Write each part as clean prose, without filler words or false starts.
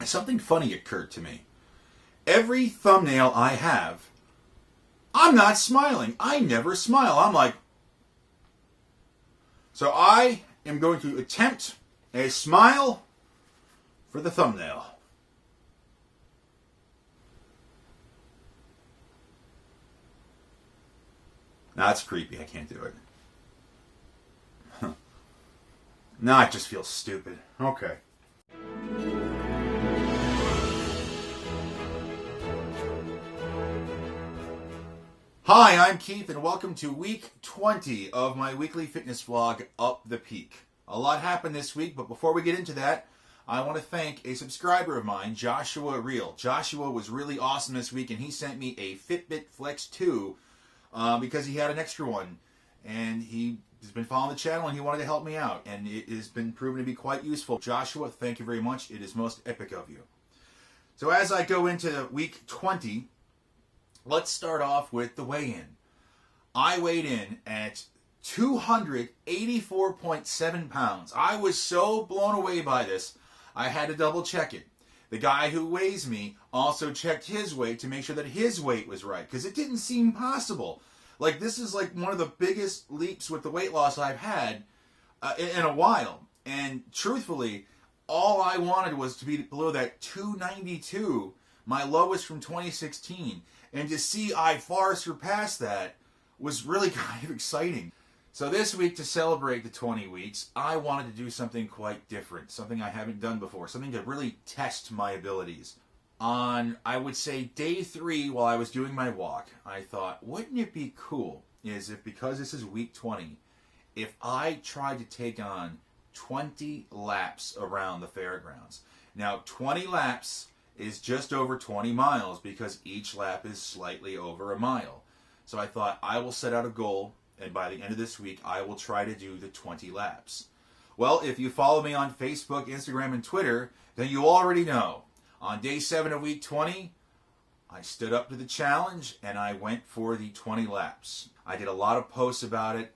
something funny occurred to me. Every thumbnail I have, I'm not smiling. I never smile. I'm like... So I am going to attempt a smile for the thumbnail. Nah, that's creepy. I can't do it. Now I just feel stupid. Okay. Hi, I'm Keith, and welcome to week 20 of my weekly fitness vlog, Up the Peak. A lot happened this week, but before we get into that, I want to thank a subscriber of mine, Joshua Reel. Joshua was really awesome this week, and he sent me a Fitbit Flex 2 because he had an extra one, and he has been following the channel, and he wanted to help me out, and it has been proven to be quite useful. Joshua, thank you very much. It is most epic of you. So as I go into week 20, let's start off with the weigh-in. I weighed in at 284.7 pounds. I was so blown away by this, I had to double check it. The guy who weighs me also checked his weight to make sure that his weight was right, because it didn't seem possible. Like, this is like one of the biggest leaps with the weight loss I've had in a while. And truthfully, all I wanted was to be below that 292, my lowest from 2016. And to see I far surpassed that was really kind of exciting. So this week, to celebrate the 20 weeks, I wanted to do something quite different, something I haven't done before, something to really test my abilities. On, I would say, day 3, while I was doing my walk, I thought, wouldn't it be cool, is if, because this is week 20, if I tried to take on 20 laps around the fairgrounds. Now, 20 laps is just over 20 miles because each lap is slightly over a mile. So I thought, I will set out a goal, and by the end of this week, I will try to do the 20 laps. Well, if you follow me on Facebook, Instagram, and Twitter, then you already know. On day 7 of week 20, I stood up to the challenge and I went for the 20 laps. I did a lot of posts about it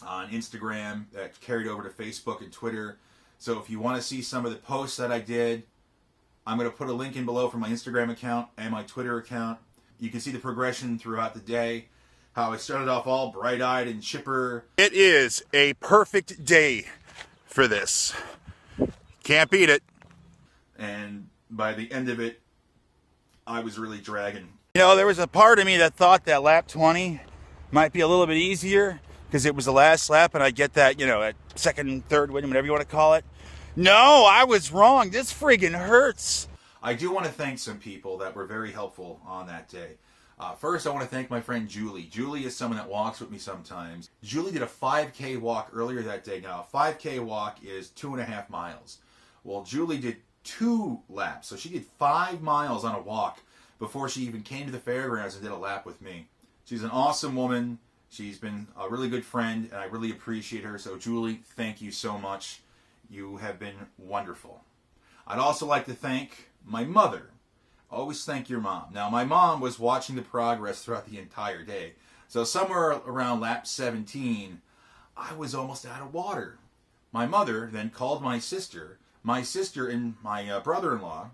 on Instagram that carried over to Facebook and Twitter. So if you want to see some of the posts that I did, I'm going to put a link in below for my Instagram account and my Twitter account. You can see the progression throughout the day, how I started off all bright-eyed and chipper. It is a perfect day for this. Can't beat it. And by the end of it, I was really dragging. You know, there was a part of me that thought that lap 20 might be a little bit easier because it was the last lap and I get that, you know, that second, third win, whatever you want to call it. No, I was wrong. This friggin' hurts. I do want to thank some people that were very helpful on that day. First, I want to thank my friend Julie. Julie is someone that walks with me sometimes. Julie did a 5K walk earlier that day. Now, a 5K walk is 2.5 miles. Well, Julie did 2 laps. So she did 5 miles on a walk before she even came to the fairgrounds and did a lap with me. She's an awesome woman. She's been a really good friend, and I really appreciate her. So, Julie, thank you so much. You have been wonderful. I'd also like to thank my mother. Always thank your mom. Now, my mom was watching the progress throughout the entire day. So somewhere around lap 17, I was almost out of water. My mother then called my sister. My sister and my brother-in-law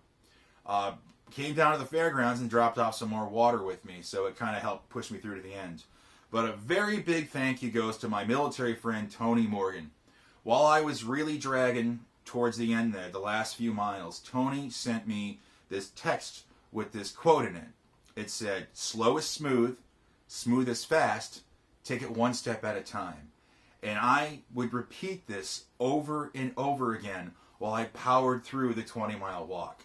came down to the fairgrounds and dropped off some more water with me. So it kind of helped push me through to the end. But a very big thank you goes to my military friend, Tony Morgan. While I was really dragging towards the end there, the last few miles, Tony sent me this text with this quote in it. It said, "Slow is smooth, smooth is fast, take it one step at a time." And I would repeat this over and over again while I powered through the 20-mile walk.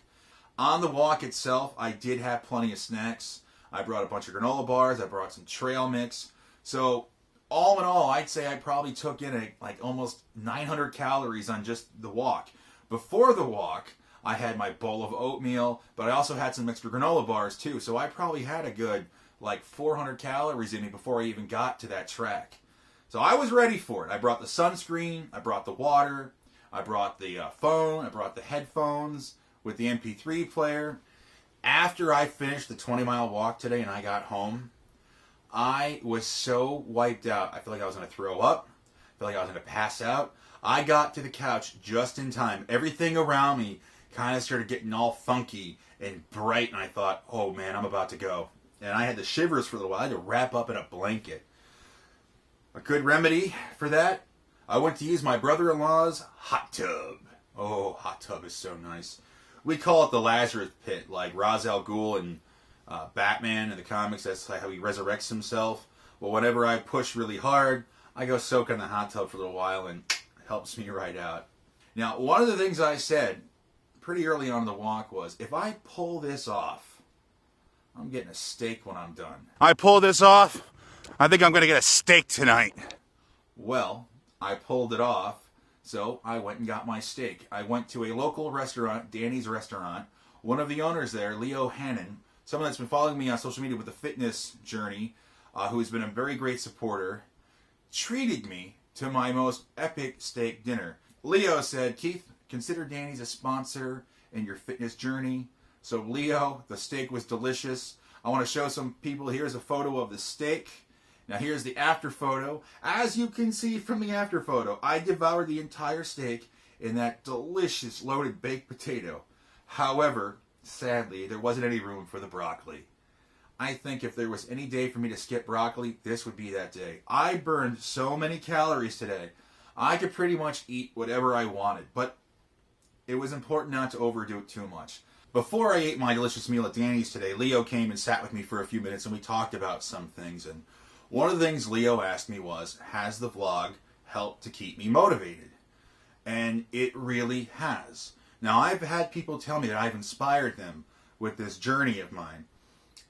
On the walk itself, I did have plenty of snacks. I brought a bunch of granola bars, I brought some trail mix. So all in all, I'd say I probably took in like almost 900 calories on just the walk. Before the walk, I had my bowl of oatmeal, but I also had some extra granola bars too. So I probably had a good like 400 calories in me before I even got to that track. So I was ready for it. I brought the sunscreen, I brought the water, I brought the phone, I brought the headphones with the MP3 player. After I finished the 20-mile walk today and I got home, I was so wiped out. I feel like I was going to throw up. I feel like I was going to pass out. I got to the couch just in time. Everything around me kind of started getting all funky and bright, and I thought, oh man, I'm about to go. And I had the shivers for a little while. I had to wrap up in a blanket. A good remedy for that, I went to use my brother-in-law's hot tub. Oh, hot tub is so nice. We call it the Lazarus pit, like Ra's al Ghul and Batman in the comics. That's how he resurrects himself. Well, whenever I push really hard, I go soak in the hot tub for a little while, and it helps me right out. Now, one of the things I said pretty early on in the walk was, if I pull this off, I'm getting a steak when I'm done. I pull this off, I think I'm going to get a steak tonight. Well, I pulled it off, so I went and got my steak. I went to a local restaurant, Danny's Restaurant. One of the owners there, Leo Hannon, someone that's been following me on social media with the fitness journey, who has been a very great supporter, treated me to my most epic steak dinner. Leo said, Keith, consider Danny's a sponsor in your fitness journey. So Leo, the steak was delicious. I want to show some people. Here's a photo of the steak. Now here's the after photo. As you can see from the after photo, I devoured the entire steak in that delicious loaded baked potato. However, sadly, there wasn't any room for the broccoli. I think if there was any day for me to skip broccoli, this would be that day. I burned so many calories today. I could pretty much eat whatever I wanted, but it was important not to overdo it too much. Before I ate my delicious meal at Danny's today, Leo came and sat with me for a few minutes, and we talked about some things. And one of the things Leo asked me was, has the vlog helped to keep me motivated? And it really has. Now, I've had people tell me that I've inspired them with this journey of mine.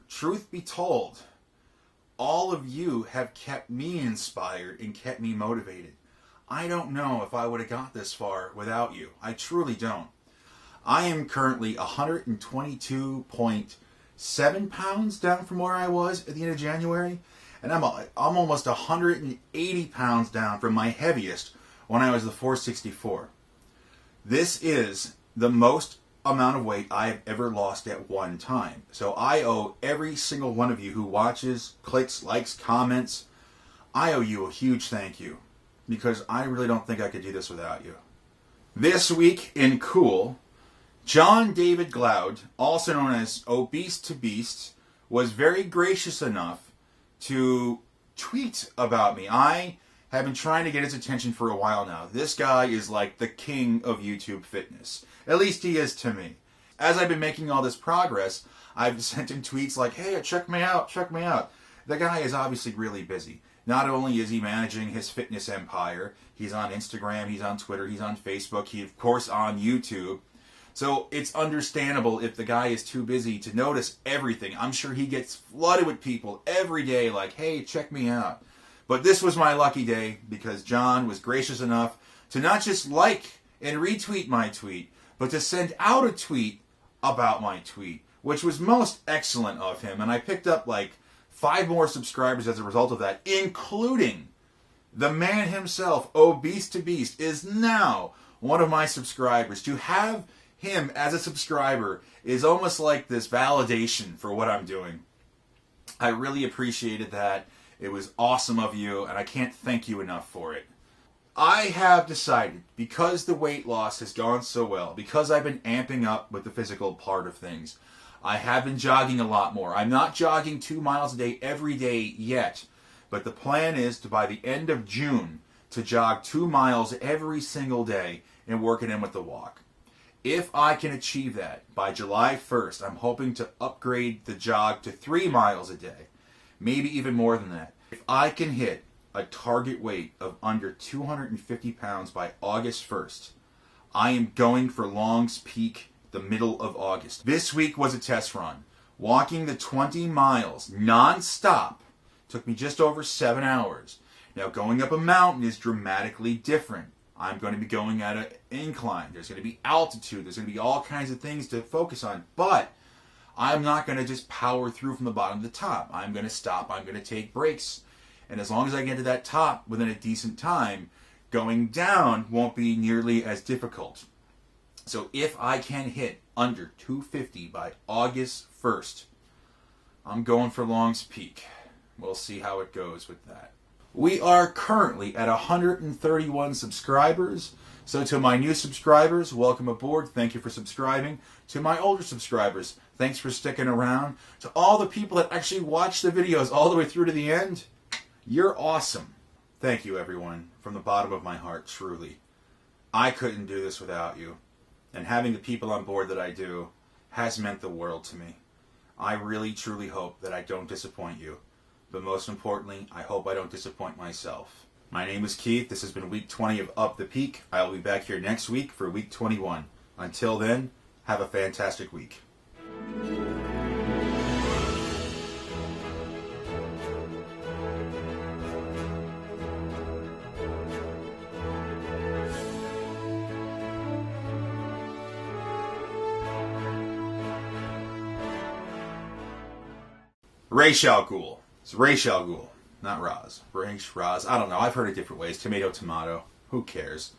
Truth be told, all of you have kept me inspired and kept me motivated. I don't know if I would have got this far without you. I truly don't. I am currently 122.7 pounds down from where I was at the end of January. And I'm almost 180 pounds down from my heaviest when I was the 464. This is the most amount of weight I have ever lost at one time. So I owe every single one of you who watches, clicks, likes, comments, I owe you a huge thank you, because I really don't think I could do this without you. This week in Cool, John David Glaude, also known as Obese to Beast, was very gracious enough to tweet about me. I have been trying to get his attention for a while now. This guy is like the king of YouTube fitness. At least he is to me. As I've been making all this progress, I've sent him tweets like, hey, check me out, check me out. The guy is obviously really busy. Not only is he managing his fitness empire, he's on Instagram, he's on Twitter, he's on Facebook, he's of course on YouTube. So it's understandable if the guy is too busy to notice everything. I'm sure he gets flooded with people every day like, hey, check me out. But this was my lucky day because John was gracious enough to not just like and retweet my tweet, but to send out a tweet about my tweet, which was most excellent of him. And I picked up like 5 more subscribers as a result of that, including the man himself, Obese to Beast, is now one of my subscribers. To have him as a subscriber is almost like this validation for what I'm doing. I really appreciated that. It was awesome of you, and I can't thank you enough for it. I have decided, because the weight loss has gone so well, because I've been amping up with the physical part of things, I have been jogging a lot more. I'm not jogging 2 miles a day every day yet, but the plan is to, by the end of June, to jog 2 miles every single day and work it in with the walk. If I can achieve that by July 1st, I'm hoping to upgrade the jog to 3 miles a day, maybe even more than that. If I can hit a target weight of under 250 pounds by August 1st, I am going for Long's Peak the middle of August. This week was a test run. Walking the 20 miles non-stop took me just over 7 hours. Now going up a mountain is dramatically different. I'm going to be going at an incline. There's going to be altitude. There's going to be all kinds of things to focus on. But I'm not going to just power through from the bottom to the top. I'm going to stop. I'm going to take breaks. And as long as I get to that top within a decent time, going down won't be nearly as difficult. So if I can hit under 250 by August 1st, I'm going for Long's Peak. We'll see how it goes with that. We are currently at 131 subscribers, So to my new subscribers, welcome aboard. Thank you for subscribing. To my older subscribers, thanks for sticking around. To all the people that actually watch the videos all the way through to the end, you're awesome. Thank you, everyone, from the bottom of my heart, truly. I couldn't do this without you. And having the people on board that I do has meant the world to me. I really, truly hope that I don't disappoint you. But most importantly, I hope I don't disappoint myself. My name is Keith. This has been week 20 of Up the Peak. I will be back here next week for week 21. Until then, have a fantastic week. Ra's al Ghul. It's Ra's al Ghul, not Roz. Roz. I don't know. I've heard it different ways. Tomato, tomato. Who cares?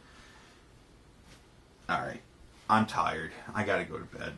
Alright. I'm tired. I gotta go to bed.